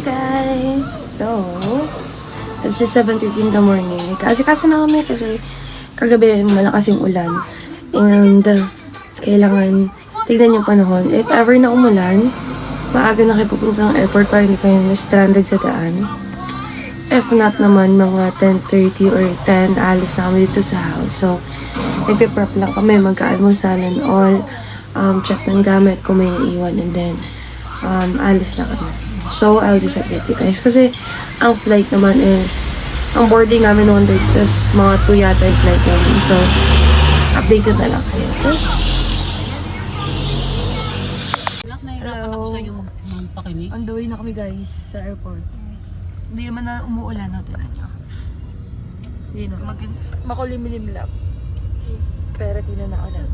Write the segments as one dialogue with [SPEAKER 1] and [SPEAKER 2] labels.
[SPEAKER 1] guys! So, it's just 7:30 in the morning. Kasi na kami kasi kagabi malakas yung ulan. And kailangan tignan yung panahon. If ever na umulan, maaga na kayo pupunta ng airport para hindi kayo stranded sa daan. If not naman, mga 10:30 or 10, alis na kami dito sa house. So, nagpiprep lang kami, magka-almusal and all. Check ng gamit kung may naiwan and then alis na kami. So, I'll just update you guys. Kasi, ang flight naman is, ang boarding namin noon is mga 2 yata yung flight namin. So, update ko na lang kayo, okay? Hello. On the way na kami guys sa airport. Hindi naman na umuulan natin nyo. Hindi naman. Makulimlim lang. Pero tingnan na ulan.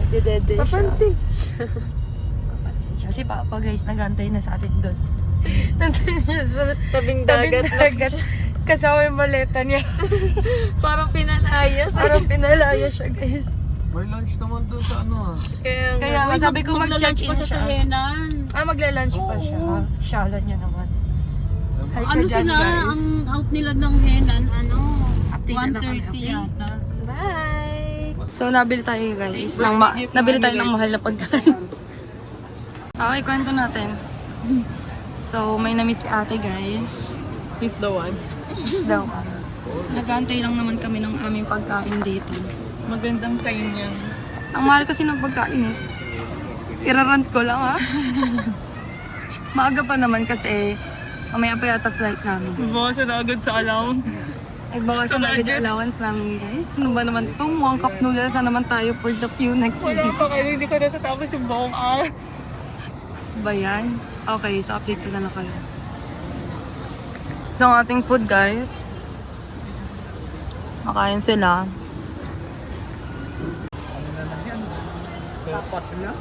[SPEAKER 1] Nagdedede siya. Papansin. Papansin siya. Si Papa guys, nag-antay na sa atin doon. Nandun siya sa
[SPEAKER 2] Tabing dagat lang siya.
[SPEAKER 1] Kasama yung maleta niya.
[SPEAKER 2] Parang pinalayas.
[SPEAKER 1] Parang pinalaya siya guys.
[SPEAKER 3] May lunch naman doon sa ano ah.
[SPEAKER 1] Kaya sabi ko mag-check-in siya.
[SPEAKER 2] sa Henan.
[SPEAKER 1] Magla-lunch pa siya. Shalan niya naman. Hi ka
[SPEAKER 2] Ano
[SPEAKER 1] dyan,
[SPEAKER 2] sila,
[SPEAKER 1] guys.
[SPEAKER 2] ang out nila ng Henan,
[SPEAKER 1] Update na kami,
[SPEAKER 2] 1:30
[SPEAKER 1] okay?
[SPEAKER 2] yata.
[SPEAKER 1] Bye! So, nabili tayo guys. Nabili tayo ng mahal na pagkain. Okay, kwento natin. So, may na-meet si ate guys.
[SPEAKER 2] He's the one.
[SPEAKER 1] Is daw. Nag-aantay lang naman kami ng aming pagkain dito.
[SPEAKER 2] Magandang sign yan.
[SPEAKER 1] Ang mahal kasi ng pagkain eh. Irarant ko lang ha. Maaga pa naman kasi mamaya pa yata flight namin.
[SPEAKER 2] Bawasan na agad sa allowance.
[SPEAKER 1] Ay, bawasan na agad yung allowance namin guys. Ano ba naman ito? Mukhang cup noodles na naman tayo for the few next weeks.
[SPEAKER 2] Wala pa kayo, hindi ko natatapos yung buong hour.
[SPEAKER 1] Ba yan? Okay, so update ko na lang kayo. Ito ang ating food guys. Makain sila.
[SPEAKER 3] Papas na.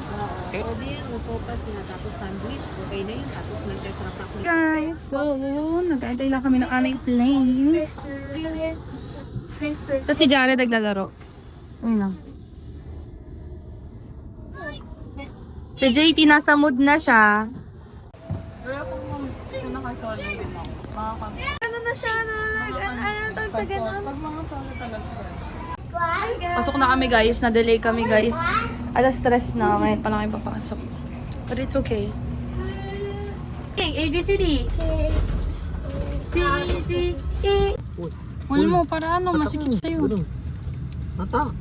[SPEAKER 2] Pwede yan, upopas na, tapos sandwich. Okay na yun, tapos nagtatrapak na.
[SPEAKER 1] Guys, so nag-aantay lang kami ng aming planes. Tapos si Jared naglalaro. Ayun lang. Si JT nasa mood na siya.
[SPEAKER 2] Pero kung nakasolo din ako, makakami.
[SPEAKER 1] Ano na siya? Ano tawag sa ganon?
[SPEAKER 2] Pag mga solo talaga.
[SPEAKER 1] Pasok na kami guys, na-delay kami guys. Alas 3 na, ngayon pa lang kayo papasok. But it's okay.
[SPEAKER 2] Okay, ABCD. C, G, E.
[SPEAKER 1] Huli mo, para ano, masikip sa'yo.
[SPEAKER 3] Mata.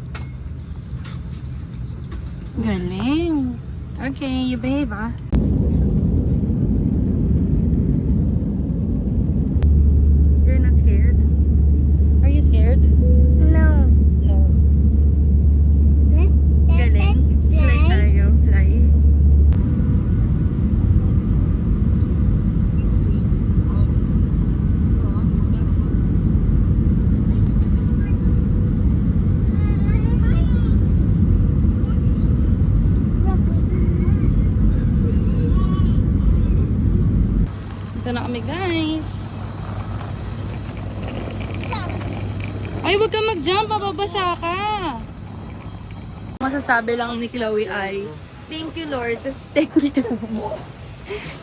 [SPEAKER 1] Galing. Okay, you behave ah. You're not scared? Are you scared?
[SPEAKER 4] No.
[SPEAKER 1] No. Galing. Fly tayo. Fly. Ito na kami guys. Ay, huwag ka mag-jump. Mababasa ka. Masasabi lang ni Chloe ay, thank you Lord. Thank you.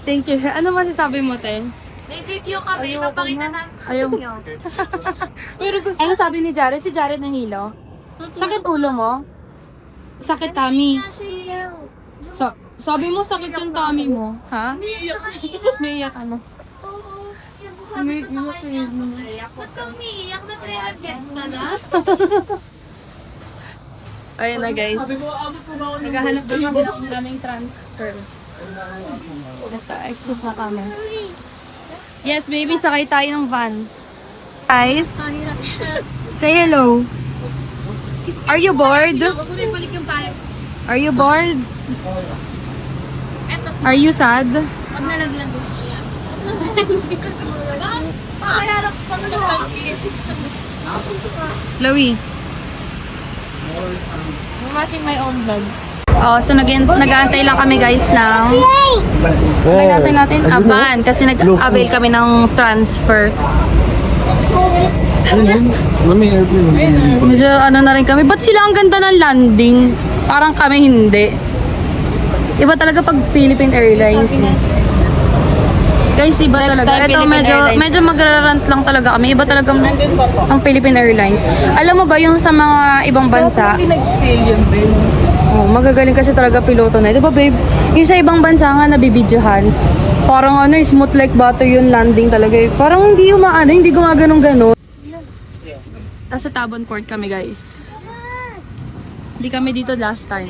[SPEAKER 1] Thank you. Ano masasabi mo, te?
[SPEAKER 4] May video kami, papakita namin sa
[SPEAKER 1] Ayaw.
[SPEAKER 4] inyo.
[SPEAKER 1] Pero gusto. Ano sabi ni Jared? Si Jared nahilo? Sakit ulo mo? Sakit tummy? Sabi mo sakit yung tummy mo. Ha? May iyak ano?
[SPEAKER 4] Oo. Sabi ko sa kanya, ba't ka umiiyak? Nag-react ka na?
[SPEAKER 1] Ayun na guys. Naghahanap din kami ng aming transfer. Ito, exit na kami. Yes, baby, sakay tayo ng van. Guys, say hello. Are you bored?
[SPEAKER 2] Huwag ko na ibalik yung payo.
[SPEAKER 1] Are you bored? Are you sad?
[SPEAKER 2] Pag nalaglag ko.
[SPEAKER 4] Pakalarap ka mo.
[SPEAKER 1] Chloe.
[SPEAKER 4] I'm watching my own vlog.
[SPEAKER 1] Oh, so nag-aantay lang kami guys ng nag-aantay natin van kasi nag-avail kami ng transfer.
[SPEAKER 3] Mami, airplane.
[SPEAKER 1] Medyo ano na rin kami. Ba't sila ang ganda ng landing? Parang kami hindi. Iba talaga pag Philippine Airlines. Eh. Guys, iba
[SPEAKER 2] Next
[SPEAKER 1] talaga.
[SPEAKER 2] time,
[SPEAKER 1] Ito
[SPEAKER 2] Philippine Airlines
[SPEAKER 1] medyo magrarant lang talaga kami. Iba talaga ang Philippine Airlines. Alam mo ba yung sa mga ibang bansa?
[SPEAKER 2] Hindi nag-sale yun, Ben.
[SPEAKER 1] Oh, magagaling kasi talaga piloto na. 'Di ba, babe? Yung sa ibang bansa nga nabibidyohan. Parang ano, smooth like butter yung landing talaga. Parang hindi hindi gumaganong-ganon. Nasa Tabon Port kami, guys. Hindi kami dito last time.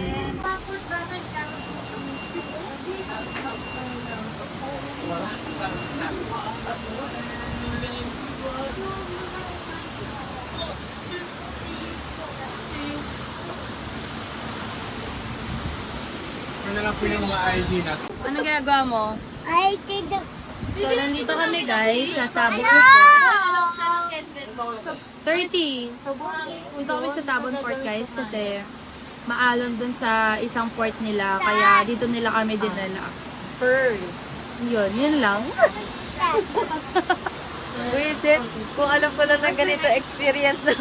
[SPEAKER 3] Ano lang po yung mga ID natin?
[SPEAKER 1] Ano ginagawa mo?
[SPEAKER 4] Ay, tidak.
[SPEAKER 1] So, nandito kami, guys, sa Tabon Port. 30. Dito kami sa Tabon Port, guys, kasi maalon dun sa isang port nila, kaya dito nila kami dinala. Yun lang.
[SPEAKER 2] Visit, kung alam ko lang na ganito experience na.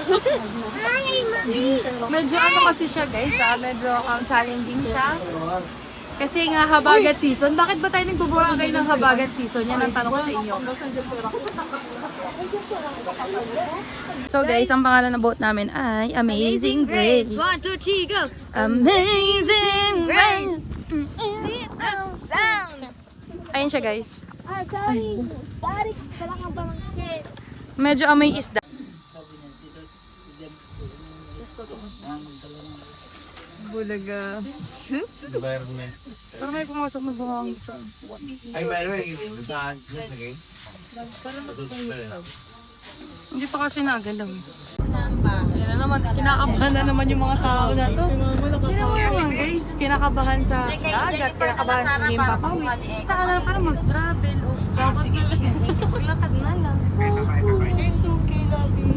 [SPEAKER 4] Ay, mami.
[SPEAKER 1] Medyo ano kasi siya, guys, medyo challenging siya. Kasi nga habagat season. Bakit ba tayo nagbubuha kayo ng habagat season? Yan ang tanong ko sa inyo. So guys, ang pangalan ng boat namin ay Amazing Grace.
[SPEAKER 2] 1, 2, 3, go!
[SPEAKER 1] Amazing Grace.
[SPEAKER 4] See the sound.
[SPEAKER 1] Ayun siya, guys.
[SPEAKER 4] Ah, sorry. Sorry. Wala kang pamangkin.
[SPEAKER 1] Medyo amoy isda. Bulaga.
[SPEAKER 3] Environment.
[SPEAKER 1] Parang may pumasok na buhangin sa...
[SPEAKER 3] Ay, may saan? Lagay?
[SPEAKER 1] Hindi pa kasi nagalaw. Yan na naman, kinakabahan na naman yung mga tao na to. Hindi naman guys, kinakabahan sa dagat, kinakabahan sa himpapawid. Saka na parang mag-travel o paglatag na lang. It's okay, Lagi.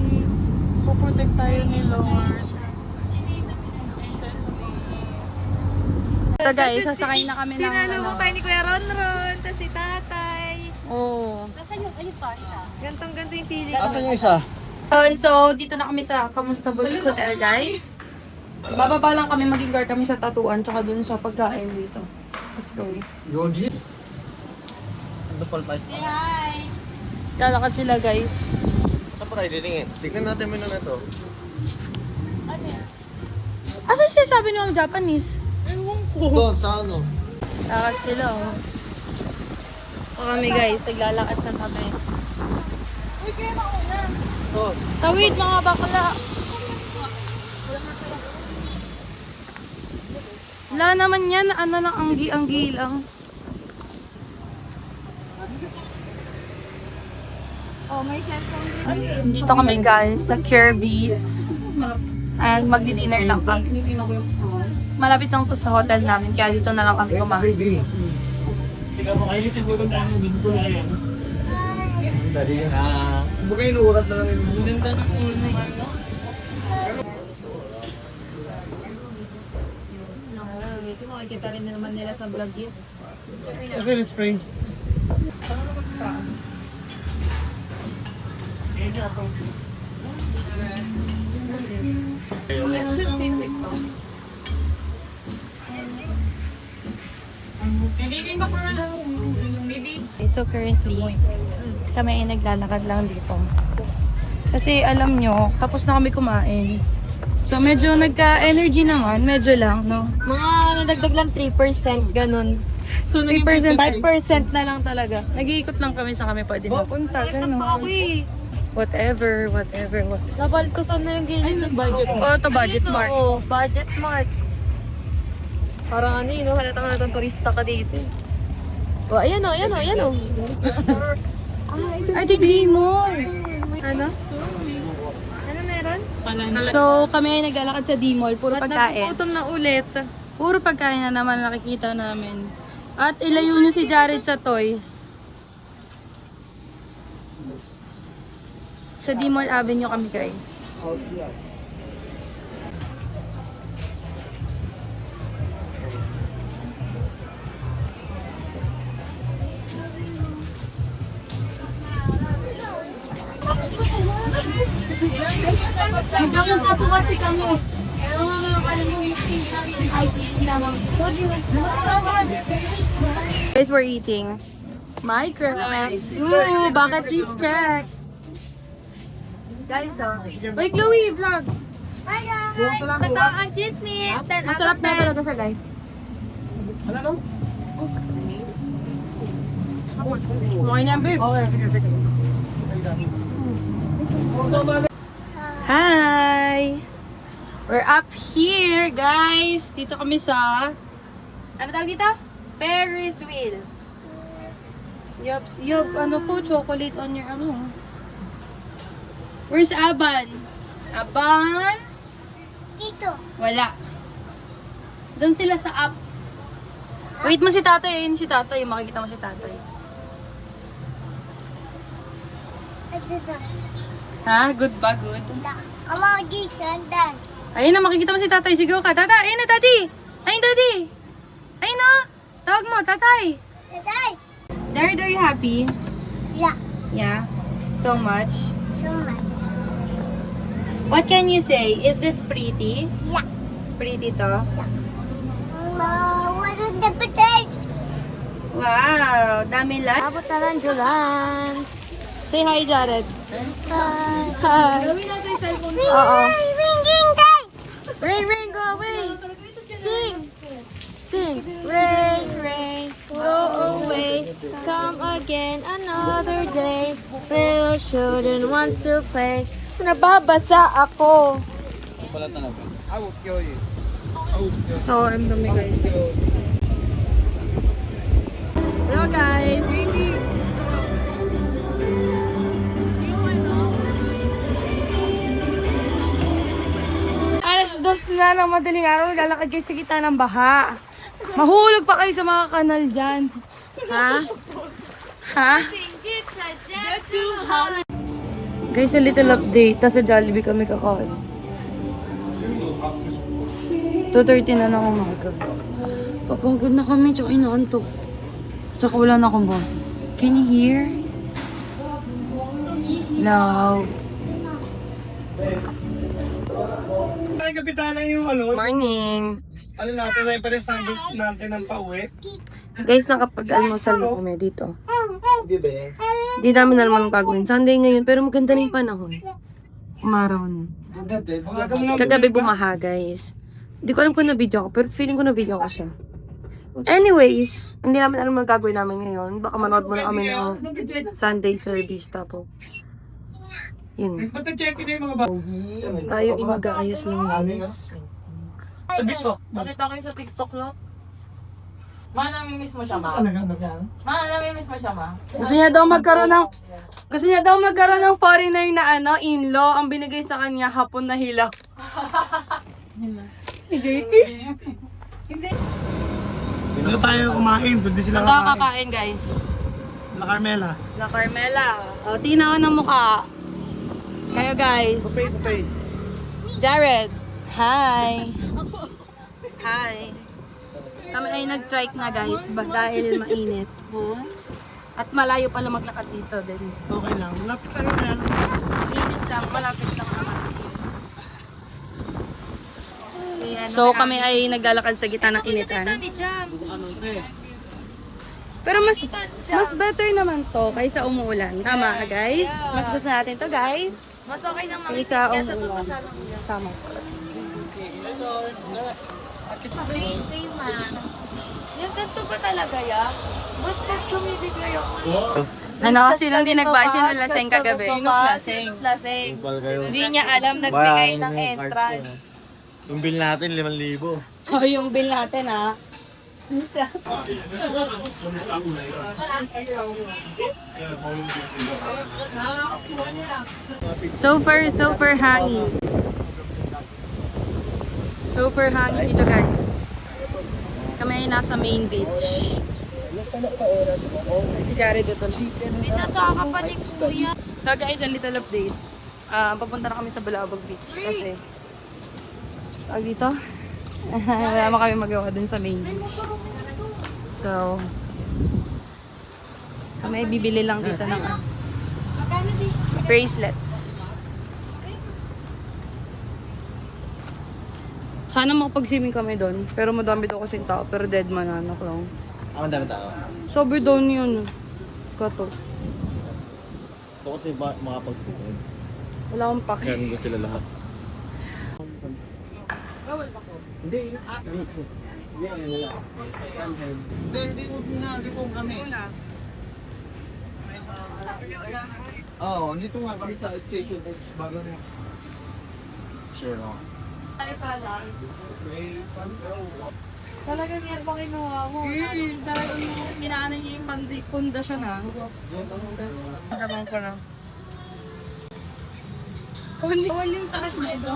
[SPEAKER 1] Puprotect tayo ni Lord. Ito guys, sasakay na kami ng
[SPEAKER 2] Tinalo tayo ni Kuya Ronron, tas si tatay.
[SPEAKER 1] Oo.
[SPEAKER 2] Gantong-ganto yung feeling.
[SPEAKER 3] Asan yung isa?
[SPEAKER 1] So, dito na kami sa Kamusta Boutique Hotel, guys. Bababa lang kami, mag-guard kami sa tatuan, tsaka dun sa pagkain dito. Let's go.
[SPEAKER 3] Yogi. Ano pala tayo?
[SPEAKER 4] Hi.
[SPEAKER 1] Lalakad sila, guys.
[SPEAKER 3] Saan pa tayo dilingin? Tignan natin muna na to.
[SPEAKER 1] Asan siya sabi niyo ang Japanese?
[SPEAKER 3] Doon, sa ano?
[SPEAKER 1] Lakad sila, oh. O kami, guys, naglalakad sa tabi.
[SPEAKER 3] Oh.
[SPEAKER 1] Tawid, mga bakla! Wala naman yan, ano lang, anggi-anggi lang.
[SPEAKER 2] Oh, may cellphone.
[SPEAKER 1] Dito kami guys sa Kirby's. And magdi-dinner lang kami. Malapit lang to sa hotel namin kaya dito na lang kami kumain.
[SPEAKER 3] Dali na. Kumbaga inuurat na lang yung ganda ng
[SPEAKER 1] Ito makikita rin naman nila sa vlog yun.
[SPEAKER 3] Okay, let's pray.
[SPEAKER 1] So currently, kami ay naglalakad lang dito. Kasi alam nyo, tapos na kami kumain. So medyo nagka-energy naman, medyo lang, no?
[SPEAKER 2] Mga nadagdag lang 3%, ganun.
[SPEAKER 1] So 3%,
[SPEAKER 2] 5% na lang talaga.
[SPEAKER 1] nag-iikot lang kami sa kami pwede mapunta,
[SPEAKER 2] Sakit ang paa ko
[SPEAKER 1] gano'n.
[SPEAKER 2] eh.
[SPEAKER 1] Whatever.
[SPEAKER 2] Nabaltosan na yung gilid ng budget.
[SPEAKER 1] Oh, to budget mark.
[SPEAKER 2] Oo, budget mart. Parang ano yun, halatang turista ka dito. Oh, ayan o.
[SPEAKER 1] Ay, di mo.
[SPEAKER 2] Ano? Ano meron?
[SPEAKER 1] So, kami ay naglalakad sa D-Mall. Puro
[SPEAKER 2] Ba't
[SPEAKER 1] pagkain.
[SPEAKER 2] nagugutom na ulit?
[SPEAKER 1] Puro pagkain na naman nakikita namin. At ilayo niyo si Jared sa toys. Sa D-Mall Avenue kami, guys.
[SPEAKER 4] Nagkakuha po kasi kami.
[SPEAKER 1] Guys, we're eating.
[SPEAKER 2] Minecraft. Ooh, bucket list check. Guys, oh. Wait, Chloe, vlog.
[SPEAKER 4] Hi guys! Totoo ang chismis.
[SPEAKER 2] Masarap na talaga siya, guys.
[SPEAKER 3] Ano no?
[SPEAKER 2] Okay na, babe.
[SPEAKER 3] Okay, sige.
[SPEAKER 2] Hi! We're up here, guys. Dito kami sa... Ano tawag dito? Ferris wheel. Yup, ano po, chocolate on your ano. Where's Aban? Aban?
[SPEAKER 4] Dito.
[SPEAKER 2] Wala. Doon sila sa up. Wait mo si tatay, ayun si tatay. Makikita mo si tatay.
[SPEAKER 4] Dito.
[SPEAKER 2] Ha? Good ba? Good?
[SPEAKER 4] Amagi, sandan.
[SPEAKER 2] Ayun na, makikita mo si tatay. Sigaw ka. Tatay, ayun na, daddy. Ayun, daddy. Ayun na. Tawag mo, tatay.
[SPEAKER 4] Tatay.
[SPEAKER 2] Very happy.
[SPEAKER 4] Yeah,
[SPEAKER 2] Yeah. So much.
[SPEAKER 4] so much.
[SPEAKER 2] What can you say? Is this pretty?
[SPEAKER 4] Yeah.
[SPEAKER 2] Pretty to?
[SPEAKER 4] What is the potato?
[SPEAKER 2] Wow. Dami lang. Abot na lang, Julans. Say hi, Jared. Hi. Gawin natin yung cellphone ko. Oo. Rain, go away. Sing. Rain, go away. Come again another day. Little children wants to play. Nababasa ako.
[SPEAKER 3] Pala talaga. I will kill you.
[SPEAKER 2] So, I'm dumi guys. Hello guys.
[SPEAKER 1] Alas 2 na ng madaling araw, lalakad kayo sa gitna ng baha. Mahulog pa kayo sa mga kanal dyan. Ha? Ha? Guys, a little update. Nasa Jollibee kami kakain. 2:30 na ng umaga. Papagod na kami, tsaka inaantok. Tsaka wala na akong boses. Can you hear? Loud.
[SPEAKER 3] Ay, kapitana yung ano,
[SPEAKER 1] Morning.
[SPEAKER 3] ano natin, na yung standard natin ng pauwi.
[SPEAKER 1] Guys, nakapag-almusal na kami dito.
[SPEAKER 3] Di ba eh?
[SPEAKER 1] Di namin alam anong gagawin. Sunday ngayon, pero maganda na yung panahon. Umaraw na. Kagabi bumaha, guys. Hindi ko alam kung na-video ko, pero feeling ko na-video ko siya. Anyways, hindi namin alam ang gagawin namin ngayon. Baka manood muna kami ng Sunday service, tapos yun.
[SPEAKER 3] Ba't na-check na yung mga ba?
[SPEAKER 1] Tayo imag-aayos ng guys.
[SPEAKER 3] Sa beach mo?
[SPEAKER 5] Nakita kayo sa TikTok lot. Ma, namimiss mo siya, ma?
[SPEAKER 3] Ano ka?
[SPEAKER 5] Ma, namimiss mo siya, ma?
[SPEAKER 1] Gusto niya daw magkaroon ng foreigner na ano, in-law. Ang binigay sa kanya, hapon na hilaw. Si JT.
[SPEAKER 3] Dito tayo kumain, doon din
[SPEAKER 2] So,
[SPEAKER 3] sila
[SPEAKER 2] daw
[SPEAKER 3] kakain.
[SPEAKER 2] kakain guys.
[SPEAKER 3] La Carmela.
[SPEAKER 2] La Carmela. O, tingnan ko ng mukha. Kayo guys.
[SPEAKER 3] Pupay.
[SPEAKER 2] Jared. Hi. Hi. Kami ay nag-trike na guys dahil mainit. At malayo pala maglakad dito din.
[SPEAKER 3] Okay lang, lapit lang yun yan.
[SPEAKER 2] Init lang, malapit lang naman. So kami ay naglalakad sa gitna ng initan.
[SPEAKER 3] Ano ito eh?
[SPEAKER 1] Pero mas better naman to kaysa umuulan. Tama, guys? Mas gusto natin to, guys.
[SPEAKER 2] Mas okay nang
[SPEAKER 1] Kaysa umuulan. Tama.
[SPEAKER 2] Yung ganito ba talaga ya? Basta sumibigay ako. Ano kasi lang din nagbasin ng laseng kagabi. Laseng. Hindi niya alam nagbigay ng entrance.
[SPEAKER 3] Yung bill natin, 5,000.
[SPEAKER 2] Oh, yung bill natin ha. Super hangin. Super hangin dito guys. Kami ay nasa main beach. Si Jared ito. Nasa kapanig kuya. So guys, a little update. Papunta na kami sa Balabog Beach kasi dito wala mo kami magawa dun sa main beach. So kami ay bibili lang dito ng bracelets. Sana makapag-swimming kami doon. Pero madami daw kasing tao. Pero dead man, ano ko lang.
[SPEAKER 3] Ang dami tao.
[SPEAKER 1] Sober down yun.
[SPEAKER 2] ka to.
[SPEAKER 3] Ito kasi makapagpupod.
[SPEAKER 2] Wala akong pake.
[SPEAKER 3] Kaya ko sila lahat. Hindi. Hindi po kami. Oo, dito nga kami sa station bago na. Sure no.
[SPEAKER 4] Talagang yan pa kinuha mo.
[SPEAKER 2] Talagang minaano niya yung pundasyon ah.
[SPEAKER 5] Habang ko na.
[SPEAKER 2] Bawal yung taas na ito.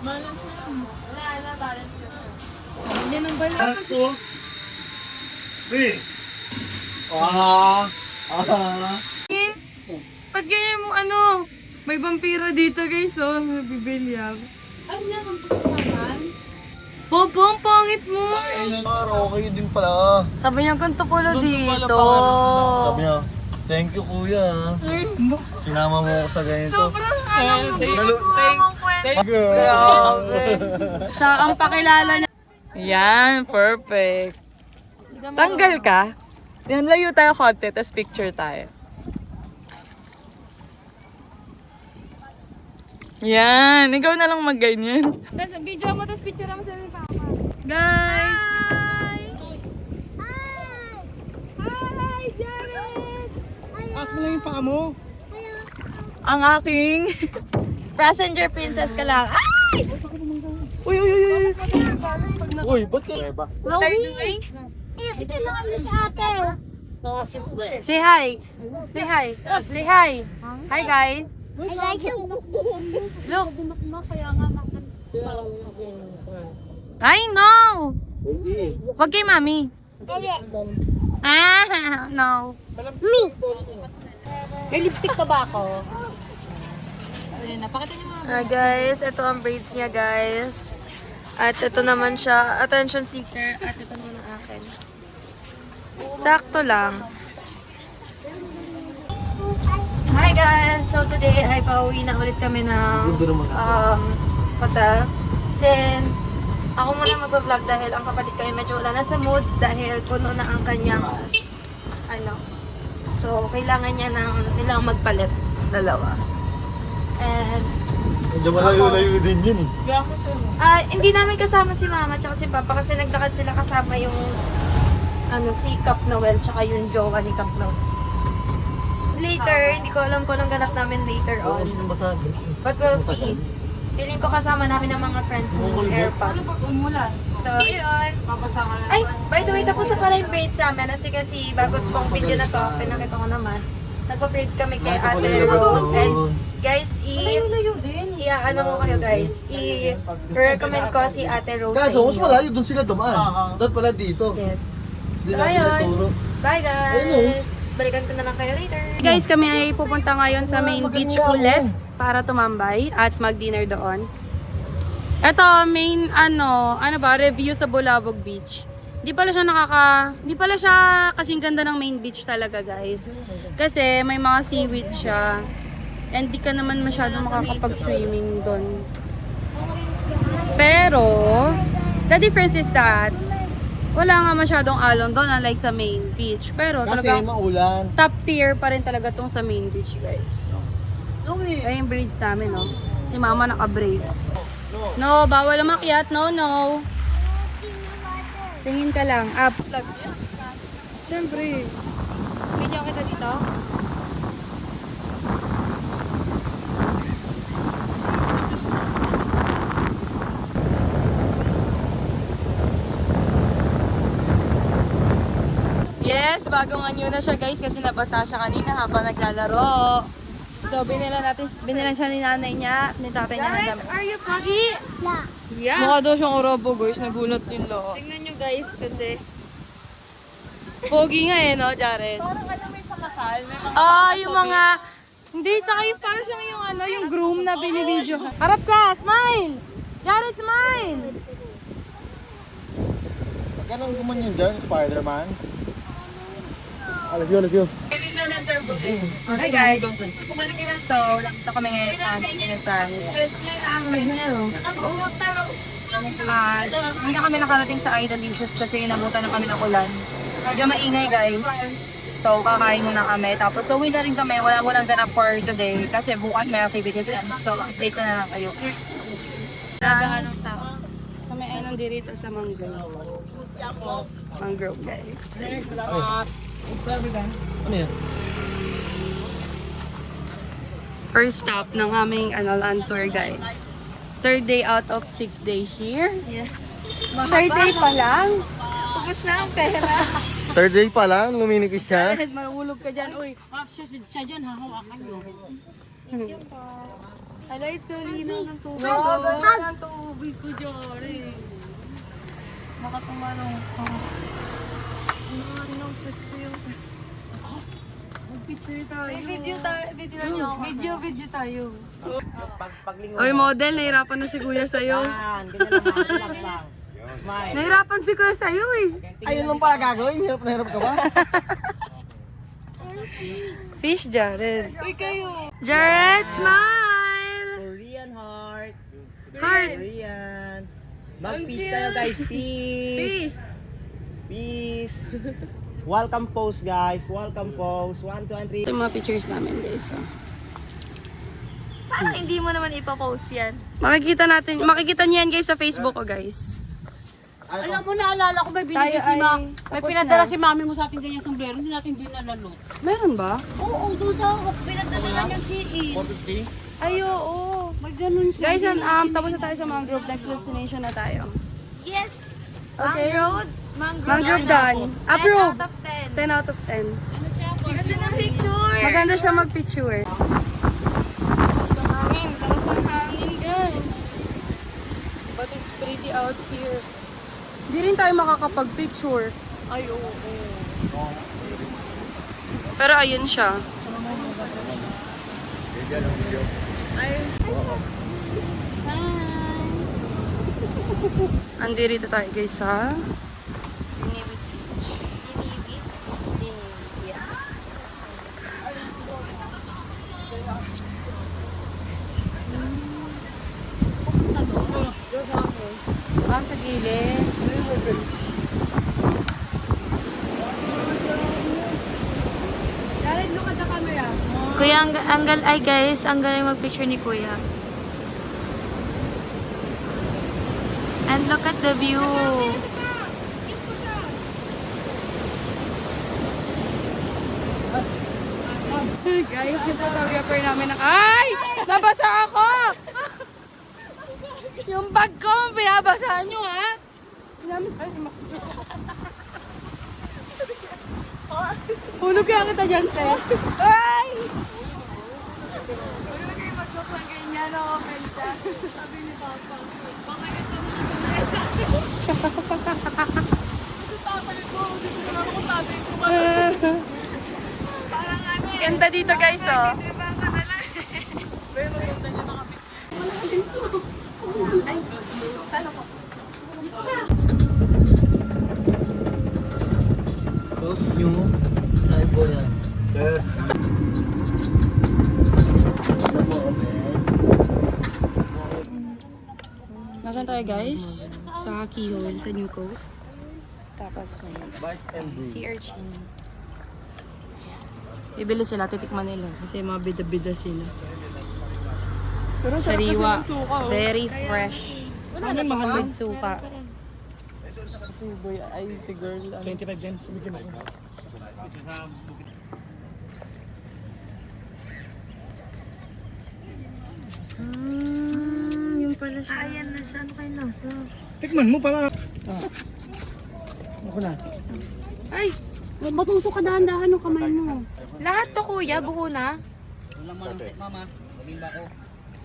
[SPEAKER 4] Wala na, balance yun.
[SPEAKER 2] Hindi nang bala. Pag ganyan mo ano, may vampiro dito guys, oh, nabibilyag.
[SPEAKER 4] Ano yan, ang pagkakaman?
[SPEAKER 2] Bobo, ang pangit mo!
[SPEAKER 3] Okay din pala.
[SPEAKER 2] Sabi niya, ganito pala dito.
[SPEAKER 3] Sabi niya, thank you kuya. Sinama mo ako sa ganito.
[SPEAKER 2] Sobrang ano mo, ginagawa mong kwento.
[SPEAKER 3] Grabe.
[SPEAKER 2] Sa ang pakilala niya.
[SPEAKER 5] Yan, perfect. Tanggal ka. Yan, layo tayo konti, tapos picture tayo. Yan, ikaw na lang mag-ganyan.
[SPEAKER 2] Tapos video mo, tapos picture mo sa papa.
[SPEAKER 5] Guys!
[SPEAKER 4] Hi, Jared!
[SPEAKER 3] Taas mo lang yung paa mo.
[SPEAKER 5] Ang aking...
[SPEAKER 2] Passenger princess ka lang. Ay!
[SPEAKER 5] Uy, uy, uy, uy.
[SPEAKER 3] Uy, ba't ka ba?
[SPEAKER 2] What are you doing?
[SPEAKER 4] Ito lang kami sa ate.
[SPEAKER 2] Say hi. Say hi. Say hi. Hi guys.
[SPEAKER 4] I like you.
[SPEAKER 2] Look.
[SPEAKER 4] Kaya nga
[SPEAKER 2] I know. Wag kay mami. Ah, no.
[SPEAKER 4] Me.
[SPEAKER 2] May lipstick pa ba ako? Guys, ito ang braids niya, guys. At ito naman siya, attention seeker. At ito naman ang akin. Sakto lang. Hi guys! So today ay pauwi na ulit kami ng hotel. Since ako muna mag-vlog dahil ang kapatid ko ay medyo wala na sa mood dahil puno na ang kanyang ano. So kailangan niya nilang magpalit. Dalawa. And
[SPEAKER 3] Medyo malayo-layo din yun eh.
[SPEAKER 2] hindi namin kasama si mama at si papa kasi naglakad sila kasama yung si Cap Noel tsaka yung jowa ni Cap Noel. Later, hindi ko alam kung anong ganap namin later on. But we'll see. Feeling ko kasama namin ang mga friends mo AirPod. So, yun. Ay, by the way, tapos na pala yung braids namin. As you can see, bago tong video na to, pinakita ko naman. Nagpa-braid kami kay Ate Rose. And guys, ano mo kayo guys, i-recommend ko si Ate Rose sa
[SPEAKER 3] Kaso, mas
[SPEAKER 2] inyo.
[SPEAKER 3] malayo doon sila dumaan. Doon pala dito.
[SPEAKER 2] Yes.
[SPEAKER 3] Hindi
[SPEAKER 2] So,
[SPEAKER 3] na sila
[SPEAKER 2] ayun.
[SPEAKER 3] turo.
[SPEAKER 2] Bye guys! Balikan ko na lang kayo later. Guys, kami ay pupunta ngayon sa main beach ulit para tumambay at mag-dinner doon. Ito, main review sa Bulabog Beach. Hindi pala siya kasing ganda ng main beach talaga, guys. Kasi may mga seaweed siya. And di ka naman masyadong makakapag-swimming doon. Pero, the difference is that wala nga masyadong alon doon unlike sa main beach. Pero
[SPEAKER 3] Kasi
[SPEAKER 2] talagang
[SPEAKER 3] maulan.
[SPEAKER 2] top tier pa rin talaga tong sa main beach, guys. So, ay yung braids namin, no? Si mama naka-braids. No, bawal umakyat. No, no. Tingin ka lang. Up. Siyempre. Video kita dito. Yes, bagong anyo na siya guys kasi nabasa siya kanina habang naglalaro. So, binilan siya ni nanay niya, ni tatay niya ng damit.
[SPEAKER 4] Are you puggy? Yeah.
[SPEAKER 2] Mukha daw siyang orobo guys, nagulat din lo. Tingnan nyo guys kasi pogi nga no, Jared?
[SPEAKER 5] Parang alam mo yung sa kasal, may mga...
[SPEAKER 2] Yung mga... Hindi, tsaka yung parang siyang yung groom na binibidyo. Harap ka, smile! Jared, smile!
[SPEAKER 3] Ganun gumanyan dyan, Spider-Man. Let's go, let's go.
[SPEAKER 2] Hi guys! So, nakita kami ngayon sa Pinasan. Hindi na kami nakarating sa Ida Delicious kasi inabutan na kami ng ulan. Medyo maingay guys. So, kakain muna kami. Tapos, uwi na rin kami. Wala mo nang ganap for today. Kasi bukas may activities. So, update na lang kayo. Guys, kami ay nandito sa mangrove. Mangrove, guys. First stop ng aming land tour, guys. 3rd day out of 6 day here. Yeah. 3rd day pa lang. Tapos na ang pera.
[SPEAKER 6] 3rd day pa lang, luminikis siya.
[SPEAKER 2] Marulog ka dyan, uy.
[SPEAKER 4] Siya dyan, hahawakan nyo.
[SPEAKER 2] Ala, it's so linaw ng tubig. Oo, ganda ng tubig ko, Jory. Makatumarong ko. Video tayo. Oy, model, nahirapan na si Kuya sa'yo. Nahirapan si Kuya sa'yo eh.
[SPEAKER 6] Ayun lang pala gagawin, hirap na hirap ka ba?
[SPEAKER 2] Fish, Jared. Uy, kayo. Jared, smile!
[SPEAKER 6] Korean heart.
[SPEAKER 2] Heart.
[SPEAKER 6] Korean. Mag-peace tayo guys, peace. Peace. Welcome pose guys, welcome pose. 1, 2, 3.
[SPEAKER 2] Ito yung mga pictures namin, guys. Oh.
[SPEAKER 4] Parang hindi mo naman ipopost yan.
[SPEAKER 2] Makikita niyo yan, guys, sa Facebook ko, guys.
[SPEAKER 4] Alam mo, naalala ko may binigay si Mami. May pinadala si Mami mo sa ating ganyan sombrero. Hindi natin dinalalo.
[SPEAKER 2] Meron ba?
[SPEAKER 4] Oo, doon sa pinadala niyang Shein.
[SPEAKER 6] 450.
[SPEAKER 2] Ay, oo.
[SPEAKER 4] May ganun siya.
[SPEAKER 2] Guys, tapos na tayo sa mangrove. Next destination na tayo.
[SPEAKER 4] Yes!
[SPEAKER 2] Okay.
[SPEAKER 4] Mangrove.
[SPEAKER 2] Mangrove done. Approve.
[SPEAKER 4] 10 out
[SPEAKER 2] 10 out of
[SPEAKER 4] of 10.
[SPEAKER 2] 10.
[SPEAKER 4] Ganda ng picture!
[SPEAKER 2] Maganda siya mag-picture. Taas ng hangin, guys. But it's pretty out here. Hindi rin tayo makakapag-picture.
[SPEAKER 5] Ay, oo.
[SPEAKER 2] Pero ayun siya. Andirito tayo guys sa Dinibit Beach. Dinibit. Sa gilid. Jared, look at the camera.
[SPEAKER 4] Kuya, ay guys, ang galing mag-picture ni Kuya. And look at the view.
[SPEAKER 2] Guys, yung photographer namin ay! Nabasa ako! Yung bag ko, pinabasaan nyo ha? Hulog kaya kita dyan, te. Ay! Huwag na kayo mag-joke ng ganyan, ako, Melcha. Sabi ni Papa. Baka ito mo. Parang ano eh. Ganda dito guys, oh.
[SPEAKER 6] Post nyo. Ay po yan. Sir.
[SPEAKER 2] Nasaan tayo guys? Sa Keyhole, sa New Coast. Tapos may
[SPEAKER 6] Bite and breathe.
[SPEAKER 2] sea urchin. Bibili sila, titikman nila. Kasi mga bida-bida sila.
[SPEAKER 5] Pero
[SPEAKER 2] Sariwa.
[SPEAKER 5] suka, oh.
[SPEAKER 2] Very fresh.
[SPEAKER 5] Ano yung mahal
[SPEAKER 2] With suka.
[SPEAKER 5] Si boy, ay si girl. 25 din. Sumigil ako.
[SPEAKER 2] Yung pala siya. Ayan na siya. Ano kayo nasa?
[SPEAKER 5] Tikman mo para. Ako na.
[SPEAKER 2] Ay!
[SPEAKER 4] Matuso ka dahan-dahan ng kamay mo.
[SPEAKER 2] Lahat to kuya, buo na.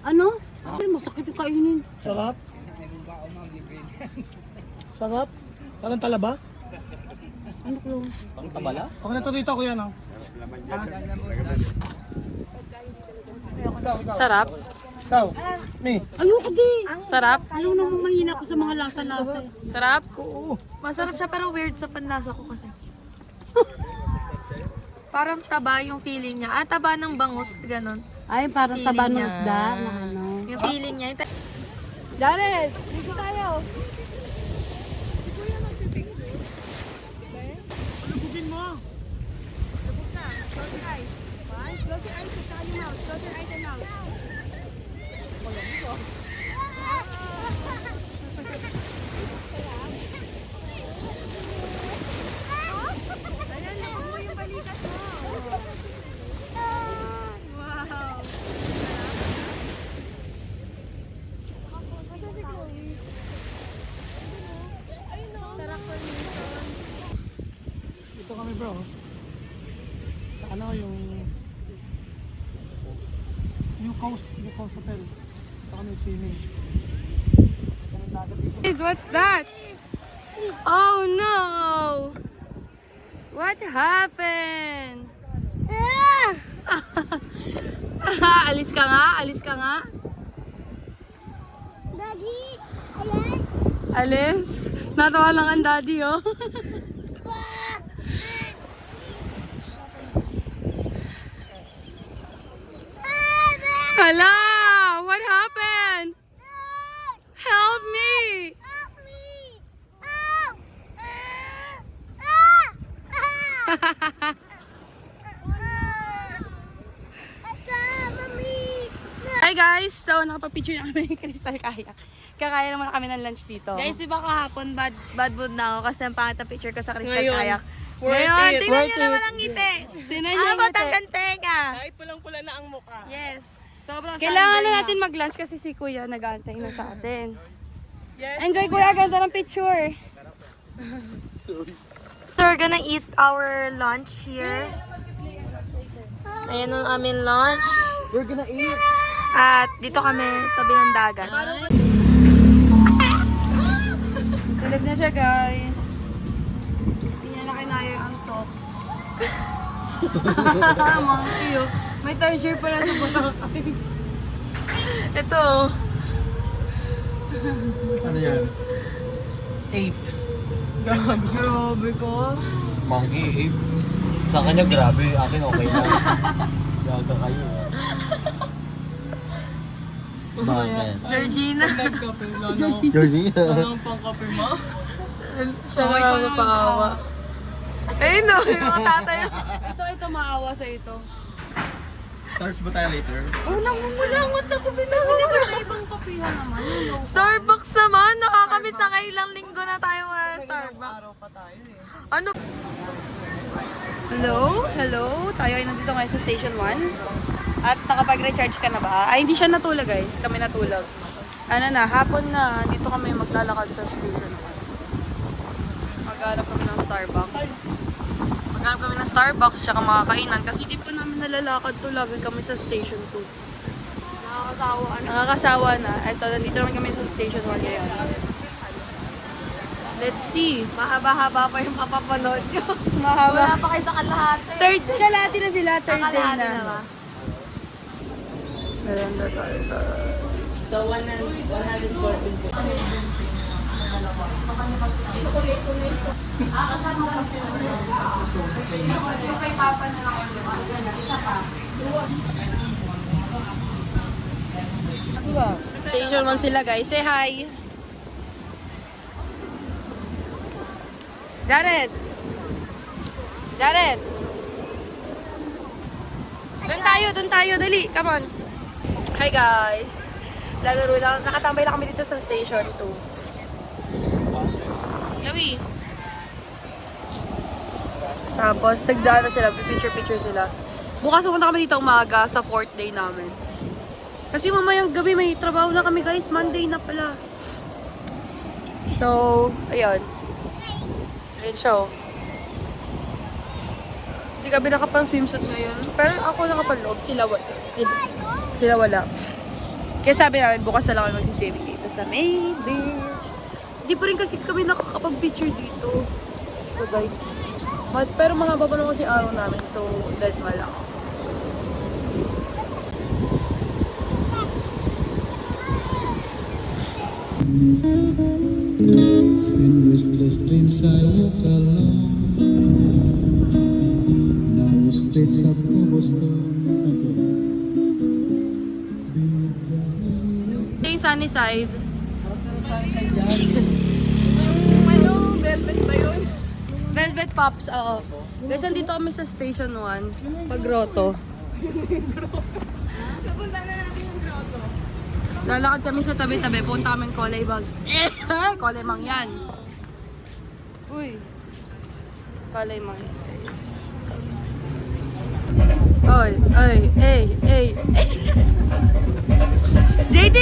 [SPEAKER 4] Ano? Ay, masakit yung kainin.
[SPEAKER 5] Sarap. Sarap. Parang talaba.
[SPEAKER 4] Ano ko?
[SPEAKER 6] Pang tabala?
[SPEAKER 5] Okay na to dito ko yan, oh.
[SPEAKER 2] Sarap.
[SPEAKER 5] Ikaw. Ni.
[SPEAKER 4] Ayoko di.
[SPEAKER 2] Sarap.
[SPEAKER 4] Alam naman mahina ko sa mga lasa-lasa.
[SPEAKER 2] Sarap.
[SPEAKER 5] Oo.
[SPEAKER 1] Masarap siya pero weird sa panlasa ko kasi. Parang taba yung feeling niya. Taba ng bangus, ganun.
[SPEAKER 4] Ay, parang
[SPEAKER 1] Feeling
[SPEAKER 4] taba ng
[SPEAKER 1] niya.
[SPEAKER 4] isda na ano.
[SPEAKER 1] Yung feeling niya.
[SPEAKER 2] Jared, dito tayo.
[SPEAKER 5] Lubugin mo.
[SPEAKER 3] kami bro. Sa ano yung coast hotel. Ito kami swimming.
[SPEAKER 2] What's that? Oh no! What happened? Alis ka nga, alis ka nga.
[SPEAKER 4] Daddy, ayan.
[SPEAKER 2] Alis? Natawa lang ang daddy, oh. Hala! What happened? Help me!
[SPEAKER 4] Help me! Help! Ah!
[SPEAKER 2] Hi guys! So, nakapapicture na kami ng Crystal Kayak. Kakain naman kami ng lunch dito.
[SPEAKER 4] Guys, di ba kahapon bad mood na ako kasi ang pangit na picture ko sa Crystal
[SPEAKER 5] Ngayon,
[SPEAKER 4] Kayak.
[SPEAKER 5] worth
[SPEAKER 4] Ngayon,
[SPEAKER 5] it.
[SPEAKER 4] tingnan
[SPEAKER 2] Worth
[SPEAKER 4] nyo
[SPEAKER 2] it.
[SPEAKER 4] naman ang ngiti.
[SPEAKER 2] Tingnan
[SPEAKER 4] Ano
[SPEAKER 2] niyo
[SPEAKER 4] ba
[SPEAKER 2] yung ngiti.
[SPEAKER 4] ang tenga?
[SPEAKER 5] Kahit pulang-pula na ang mukha.
[SPEAKER 4] Yes. Sobrang
[SPEAKER 2] Kailangan
[SPEAKER 4] sunburn
[SPEAKER 2] na natin mag-lunch kasi si Kuya nag-aantay na sa atin.
[SPEAKER 5] Yes.
[SPEAKER 2] Enjoy Kuya, ganda ng picture.
[SPEAKER 4] So we're gonna eat our lunch here. Ayan ang aming lunch.
[SPEAKER 6] We're gonna eat.
[SPEAKER 4] At dito kami, tabi ng dagat.
[SPEAKER 2] Tulog na siya guys. Hindi niya na kinaya yung antok. Mga iyo. May treasure pala sa Boracay.
[SPEAKER 5] Ito.
[SPEAKER 6] Ano yan? Ape.
[SPEAKER 2] Grabe ko.
[SPEAKER 6] Monkey, ape. Sa kanya grabe, akin okay na. Gaga kayo. Bakit?
[SPEAKER 2] Georgina.
[SPEAKER 5] Nagkape lang.
[SPEAKER 6] Georgina.
[SPEAKER 5] Parang pangkape mo.
[SPEAKER 2] Siya na lang mapaawa. Ayun no, yung mga tatay. Ito maawa sa ito.
[SPEAKER 6] Stars ba tayo later?
[SPEAKER 2] Namumulangot ako binawa. Hindi ba sa ibang kapihan naman?
[SPEAKER 4] Starbucks naman! Nakakamiss na kailang linggo na tayo sa Starbucks. Ano?
[SPEAKER 2] Hello? Hello? Tayo ay nandito ngayon sa Station 1. At nakapag-recharge ka na ba? Ay, hindi siya natulog guys. Kami natulog. Ano na, hapon na. Dito kami maglalakad sa Station 1. Maghanap kami ng Starbucks. Maghanap kami ng Starbucks tsaka mga kainan. Kasi di pa namin nalalakad to. Lagi kami sa Station 2. Nakakasawa na. Eto, nandito naman kami sa Station 1 ngayon. Let's see.
[SPEAKER 4] Mahaba-haba pa yung mapapanood nyo.
[SPEAKER 2] Mahaba.
[SPEAKER 4] Wala pa kayo sa kalahati.
[SPEAKER 2] Kalahati na sila. Third day
[SPEAKER 4] Kalahati
[SPEAKER 2] na.
[SPEAKER 4] na ba?
[SPEAKER 2] Merenda tayo sa...
[SPEAKER 6] So, 114 po.
[SPEAKER 2] Station 1 sila guys. Say hi! Jared! Jared! Doon tayo, dali, come on. Hi guys! Lalaro lang, nakatambay lang kami dito sa Station 2. Yawi! Tapos, nagdaan na sila, picture sila. Bukas pumunta kami dito umaga sa 4th day namin. Kasi mamayang gabi may trabaho na kami guys, Monday na pala. So, ayun. Ayun siya oh. Hindi kami nakapang swimsuit ngayon. Pero ako nakapaloob, sila wala. Kaya sabi namin, bukas na lang kami mag-swimming dito sa main beach. Hindi pa rin kasi kami nakakapag-picture dito. So guys. Pero mahaba pa naman kasi araw namin, so dead ma lang.
[SPEAKER 7] Been restless inside, I walk alone. Now the streets of cobblestone.
[SPEAKER 2] Ito yung sunny side.
[SPEAKER 5] Velvet ba yun?
[SPEAKER 2] Velvet Pops, oo. Guys, nandito kami sa Station 1. Pag-grotto. Lalakad kami sa tabi-tabi. Punta kami Kolay Bag. Kolay Mang yan. Uy. Kolay Mang yan, guys. Oy, ay. JD,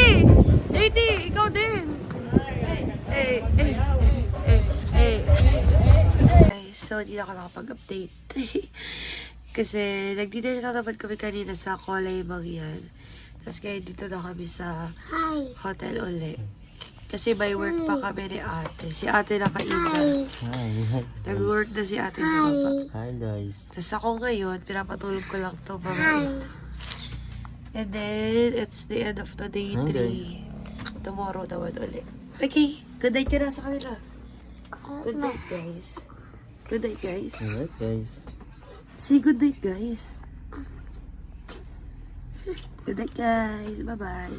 [SPEAKER 2] ikaw din. Guys.
[SPEAKER 1] so hindi na ako nakapag-update. Kasi nag-dinner na naman kami kanina sa Kulay Mangyan. Tapos ngayon dito na kami sa hotel uli. Kasi may work pa kami ni ate. Si ate nakaiba. Nag-work na si ate sa baba.
[SPEAKER 6] Hi guys.
[SPEAKER 1] Tapos ako ngayon, pinapatulog ko lang to mga. And then, it's the end of the day 3. Tomorrow naman ulit. Okay, good night ka na sa kanila. Good night, guys. Good night, guys.
[SPEAKER 6] Alright guys.
[SPEAKER 1] Say good night, guys. Good night, guys. Bye-bye.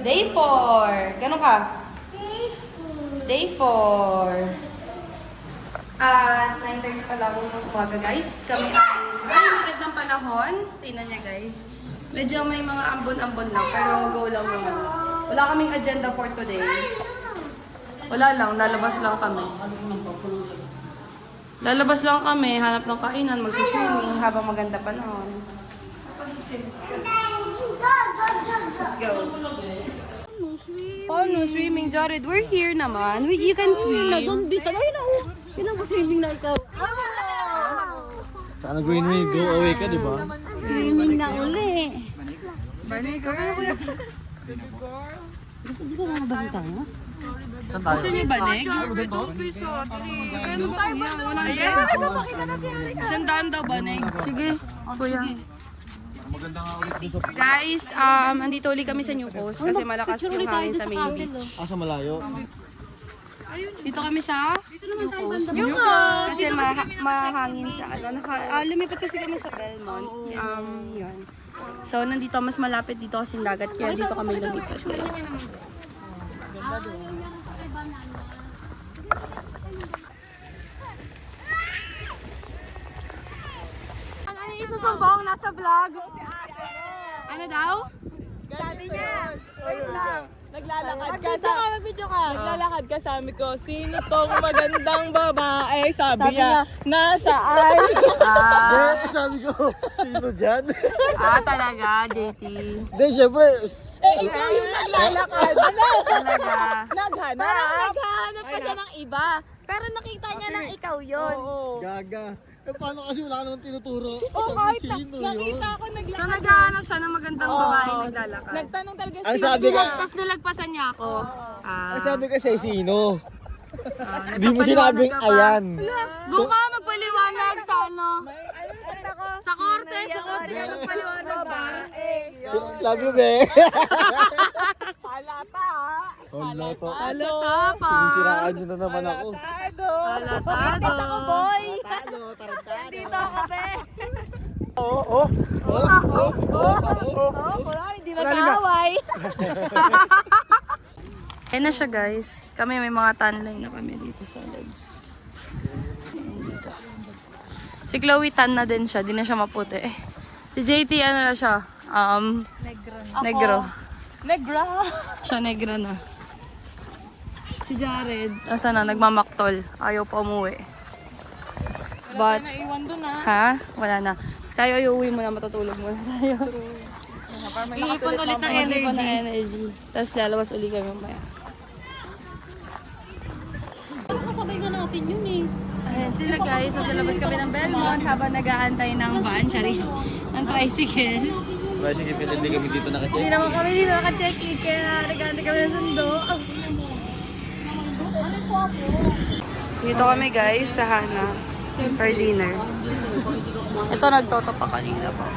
[SPEAKER 2] Day 4. Gano'n ka? Day 4. At 9:30 pa lang ng umaga, guys. Kami ay magad ng panahon. Tingnan niya, guys. Medyo may mga ambon-ambon lang, pero go lang naman. Wala kaming agenda for today. Wala lang, lalabas lang kami. Lalabas lang kami, hanap ng kainan, mag-swimming habang maganda panahon. Let's go. Oh, no swimming, Jared. We're here naman. You can swim.
[SPEAKER 4] Don't be sabay na ako. Pinag-swimming na ikaw.
[SPEAKER 6] Sana going me, go away ka, di ba?
[SPEAKER 4] Swimming na uli.
[SPEAKER 2] Gusto niyo ba, Nek? Sandaan daw ba, Nek? Sige, kuya. Guys, andito ulit kami sa New Coast kasi malakas yung hangin sa main beach.
[SPEAKER 6] Asa malayo?
[SPEAKER 2] Dito kami sa New Coast. Kasi mahangin sa ano. Lumipat kasi kami sa Belmont. Yun. So, nandito mas malapit dito kasi dagat. Kaya dito kami lumipat, guys. Ano isusumbong? Nasa vlog? Ano daw?
[SPEAKER 4] Sabi niya.
[SPEAKER 5] Naglalakad ka
[SPEAKER 4] Mag-video ka, mag-video ka.
[SPEAKER 5] Naglalakad ka, sabi ko, sino tong magandang babae? Sabi niya, nasaan?
[SPEAKER 6] Sabi ko, sino dyan?
[SPEAKER 2] Talaga, JT.
[SPEAKER 6] Hindi, syempre.
[SPEAKER 5] Ikaw yung naglalakad.
[SPEAKER 2] Talaga.
[SPEAKER 5] Naghanap.
[SPEAKER 4] Parang naghahanap pa siya ng iba. Pero nakita niya na ikaw yun.
[SPEAKER 6] Gaga. Eh, paano kasi wala ka naman tinuturo?
[SPEAKER 5] Kahit
[SPEAKER 6] Sino yun?
[SPEAKER 5] nakita ako
[SPEAKER 2] So,
[SPEAKER 5] naglalakad.
[SPEAKER 2] naghahanap siya ng magandang babae naglalakad.
[SPEAKER 5] Nagtanong talaga
[SPEAKER 6] Ang sabi ka,
[SPEAKER 2] Tapos nilagpasan niya ako.
[SPEAKER 6] ang sabi kasi sino? Hindi mo
[SPEAKER 2] nagpapaliwanag
[SPEAKER 6] sinabing
[SPEAKER 2] ka pa.
[SPEAKER 6] ayan.
[SPEAKER 2] Doon ka magpaliwanag sa ano?
[SPEAKER 5] ako.
[SPEAKER 2] Sa korte ka magpaliwanag ba?
[SPEAKER 6] Love you, be.
[SPEAKER 5] Halata.
[SPEAKER 6] Hala to.
[SPEAKER 2] Tapa.
[SPEAKER 6] Sinisiraan nyo na naman ako.
[SPEAKER 2] Halatado.
[SPEAKER 6] Talo, tarantado.
[SPEAKER 5] Dito ako, be.
[SPEAKER 6] Oo.
[SPEAKER 5] Wala, hindi mag-aaway.
[SPEAKER 2] Ayan na siya, guys. Kami may mga tanline na kami dito sa legs. Ayan dito. Si Chloe tan na din siya, di na siya maputi. Si JT ano na siya? Negro.
[SPEAKER 5] Negra.
[SPEAKER 2] Siya negra na. Si Jared, asa na, nagmamaktol. Ayaw pa umuwi. But,
[SPEAKER 5] Naiwan doon ah.
[SPEAKER 2] ha? Wala na. Tayo iuwi muna, matutulog muna tayo. Iipon ulit ng energy. Tapos lalabas ulit kami mamaya.
[SPEAKER 4] Kasabay ka natin yun eh.
[SPEAKER 2] Ayan sila guys, sa labas kami ng Belmont habang nag-aantay ng van, charis, ng tricycle.
[SPEAKER 6] Sige, hindi kami dito nakacheck.
[SPEAKER 2] Hindi naman kami dito naka-check-in, kaya nag-aantay kami ng sundo. Dito kami guys sa Hana for dinner. Ito nagtoto pa kanina pa.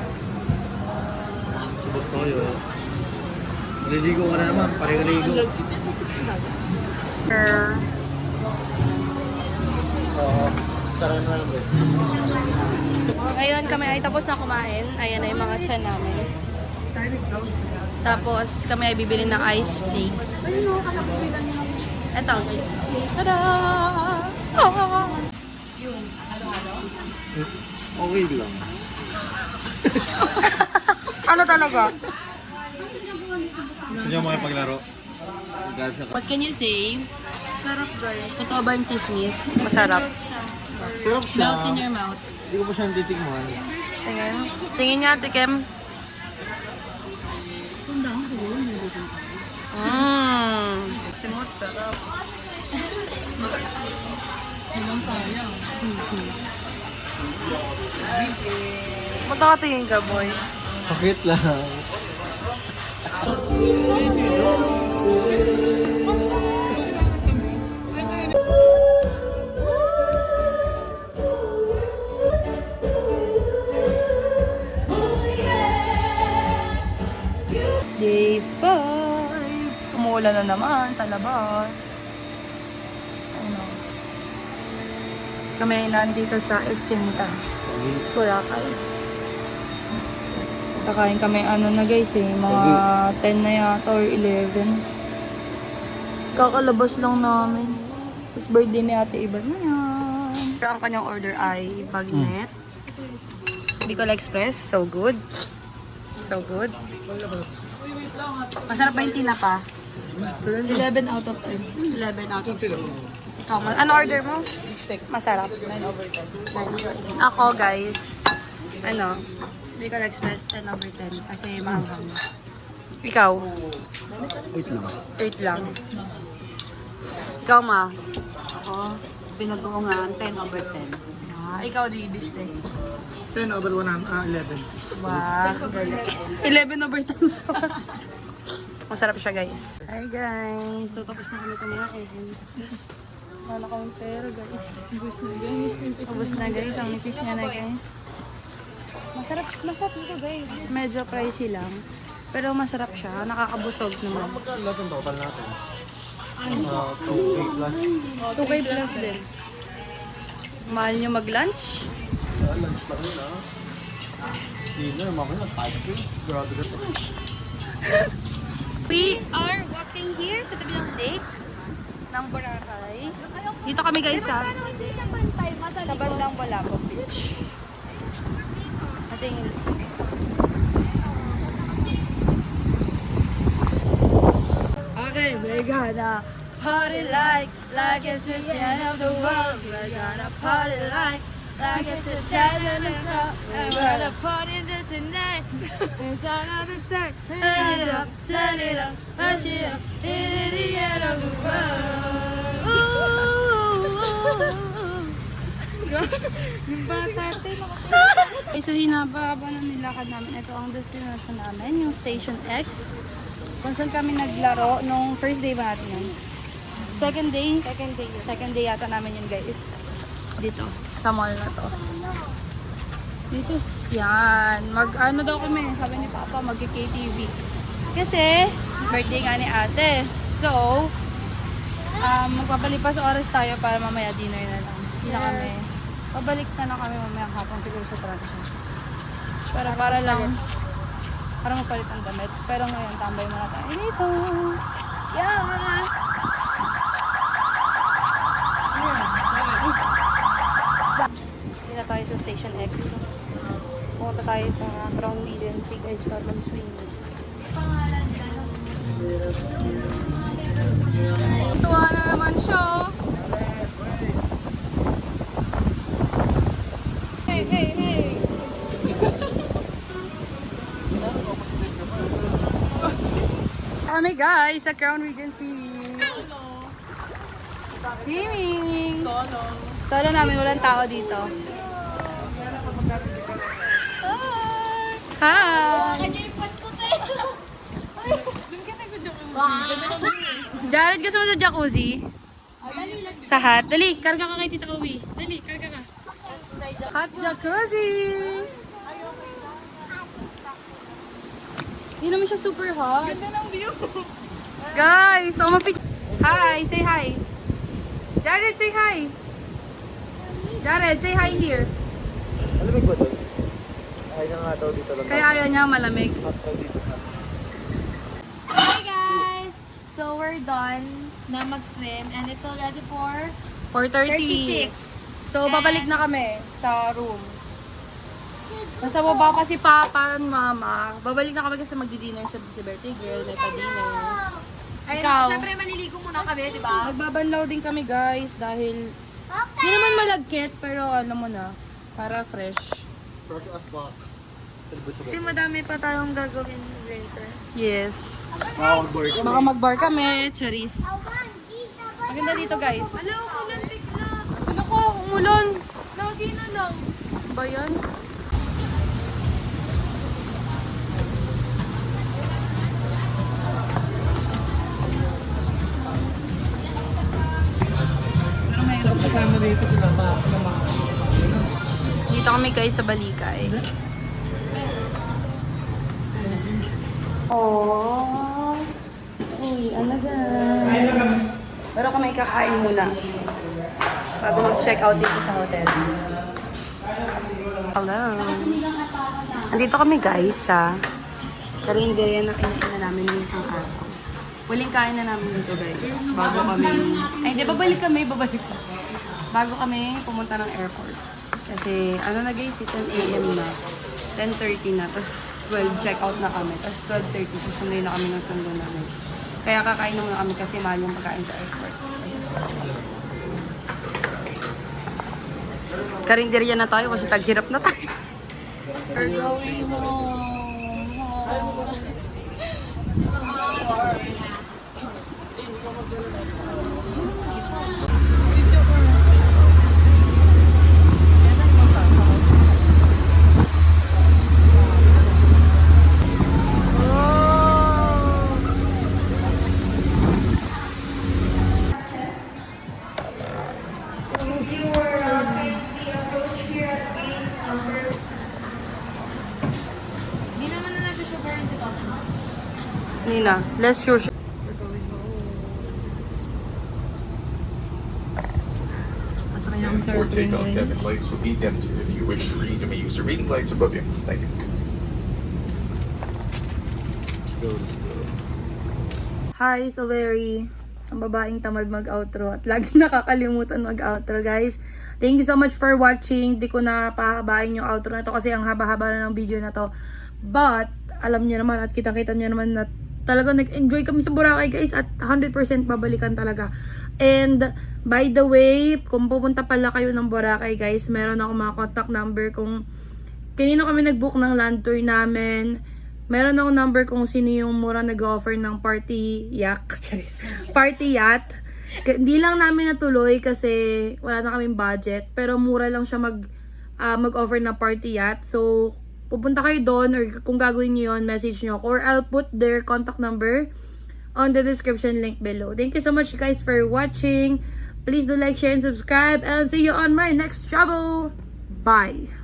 [SPEAKER 6] Subos tayo. Maliligo ka na naman, pareng-ligo. Oo, sarang na lang.
[SPEAKER 2] Ngayon kami ay tapos na kumain. Ayan na yung mga tiyan namin. Tapos kami ay bibili ng ice flakes. Ito guys. Tada!
[SPEAKER 6] Okay lang.
[SPEAKER 2] Ano talaga?
[SPEAKER 6] Gusto niyo makipaglaro?
[SPEAKER 2] What can you say? Sarap guys. Totoo ba yung chismis? Masarap.
[SPEAKER 6] Sarap siya.
[SPEAKER 2] Melts in your mouth.
[SPEAKER 6] Hindi ko pa siyang titikman.
[SPEAKER 2] Tingin. Tingin nga, Tikem. Smooth, sarap. Ba't nakatingin ka, boy?
[SPEAKER 6] Bakit lang?
[SPEAKER 2] Day 5. Umuulan na naman sa labas. Ano? Kami nandito sa Esquinita. Boracay. Kakain kami ano na guys eh, mga 10 na yata or 11. Kakalabas lang namin. Sa birthday ni Ate Iban na yan. Pero ang kanyang order ay bagnet. Bicol Express, so good. So good. Masarap ba yung tinapa? 11 out of 10. 11 out of 10. Ikaw, ano order mo? Masarap. 9/10. Ako guys, ano, Bicol Express 10/10 kasi maanghang. Ikaw? 8 lang. Ikaw ma?
[SPEAKER 4] Ako, pinag-uungan 10/10.
[SPEAKER 2] Ikaw di biste.
[SPEAKER 6] 10/11.
[SPEAKER 2] Wow. 11/10. Masarap siya guys. Hi guys. So tapos na kami kumain. Wala kaming pera guys. Ubus na guys. Ang nipis niya na guys. Masarap ito guys. Medyo pricey lang. Pero masarap siya. Nakakabusog naman.
[SPEAKER 6] Lahat ng total natin.
[SPEAKER 2] 2K plus din. Mahal nyo mag-lunch?
[SPEAKER 6] Lunch lang yun ah. Dinner, mamaya 5K. Grabe na to.
[SPEAKER 2] We are walking here sa tabi ng lake ng Boracay. Dito kami guys sa bandang Balabog Beach. Ating okay, we're gonna party like it's the end of the world. We're gonna party like it's the end of the world. We're gonna party this night. It's another side. Turn it up, push it up, it's the end of the world. Yung bata okay, so hinaba na nilakad namin. Ito ang destination namin, yung Station X. Kung saan kami naglaro nung first day ba natin yun? Second day yata namin yun guys. Dito, sa mall na to. Dito, yan. Ano daw kami, sabi ni Papa, mag-KTV. Kasi, birthday nga ni ate. So, magpapalipas oras tayo para mamaya dinner na lang. Hindi na kami. Pabalik na kami mamaya hapon siguro sa tradition. Para lang, para mapalit ang damit. Pero ngayon, tambay muna tayo dito. Yeah! Hindi na tayo sa Station X. Pumunta tayo sa Crown Agency guys para mag-swing. Tuwa na naman siya. Hey, hey, hey! Kami guys sa Crown Regency. Swimming! Solo namin, walang tao dito. Hi! Jared, gusto mo sa jacuzzi? Sa hot? Dali, karga ka kay Tita Uwi. Dali, karga ka. Hot jacuzzi! Hindi naman siya super hot. Ganda ng view! Guys, so hi, say hi. Jared, say hi. Jared, say hi here.
[SPEAKER 6] Malamig ba doon? Ay na nga daw dito lang.
[SPEAKER 2] Kaya ayaw niya malamig.
[SPEAKER 4] Hi guys! So we're done na mag-swim and it's already
[SPEAKER 2] 4:30.
[SPEAKER 4] 4:36.
[SPEAKER 2] So, babalik na kami sa room. Nasa baba pa si Papa and Mama. Babalik na kami kasi magdi-dinner sa birthday girl. May pa-dinner.
[SPEAKER 4] Ayun,
[SPEAKER 2] Ikaw?
[SPEAKER 4] syempre maliligo muna kami, di ba?
[SPEAKER 2] Magbabanlaw din kami guys dahil hindi naman malagkit pero ano mo na, para fresh.
[SPEAKER 4] Kasi madami pa tayong gagawin later.
[SPEAKER 2] Yes.
[SPEAKER 6] Makakag-board.
[SPEAKER 2] Baka mag-bar kami, charis. Maganda dito guys.
[SPEAKER 4] Hello, kulantik na!
[SPEAKER 2] Ano ko? Umulan. Lagi na lang. Ba yan? Dito kami guys sa Balikay. Oh. Uy, ano guys? Pero kami kakain muna. Bago mag-check out dito sa hotel. Hello. Andito kami guys sa karinderya na kinain na namin yung isang araw. Huling kain na namin dito guys. Bago kami... Ay, hindi, babalik kami. Bago kami pumunta ng airport. Kasi ano na guys, 10 a.m. na. 10:30 na. Tapos 12 check out na kami. Tapos 12:30 susunduin na kami ng sundo namin. Kaya kakain na muna kami kasi mahal yung pagkain sa airport. Karinderya na tayo kasi taghirap na tayo. We're going home. Nina, less sure. Masakay na kami sa
[SPEAKER 8] Or
[SPEAKER 2] airplane,
[SPEAKER 8] take off
[SPEAKER 2] guys.
[SPEAKER 8] cabin lights will be dimmed if you wish for you to use the reading lights above you. Thank you.
[SPEAKER 2] Hi, so very ang babaeng tamad mag-outro at lagi nakakalimutan mag-outro, guys. Thank you so much for watching. Di ko na pahabain yung outro na to kasi ang haba-haba na ng video na to. But, alam niyo naman at kita-kita niyo naman na talaga nag-enjoy kami sa Boracay, guys, at 100% babalikan talaga. And by the way, kung pupunta pala kayo ng Boracay, guys, meron ako mga contact number kung kanino kami nag-book ng land tour namin. Meron ako number kung sino yung mura nag-offer ng party yacht. Hindi lang namin natuloy kasi wala na kaming budget, pero mura lang siya mag-offer ng party yacht. So pupunta kayo doon, or kung gagawin niyo yon, message niyo ako, or I'll put their contact number on the description link below. Thank you so much guys for watching. Please do like, share, and subscribe, and see you on my next travel. Bye!